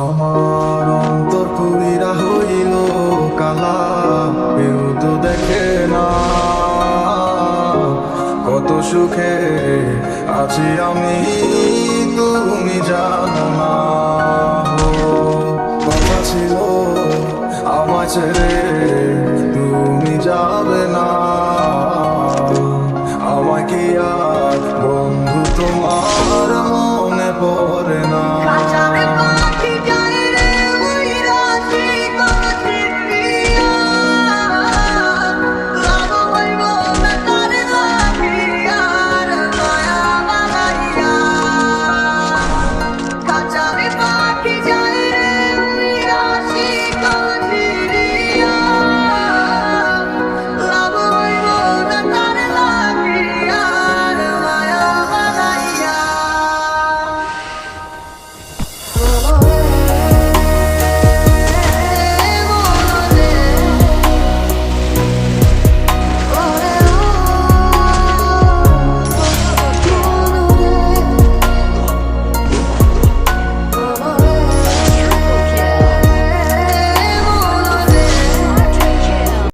আমার অন্তর পুরিরা হইল কালা, কেউ তো দেখে না কত সুখে আছি আমি, তুমি জানো না। কথা ছিল আমায় ছেড়ে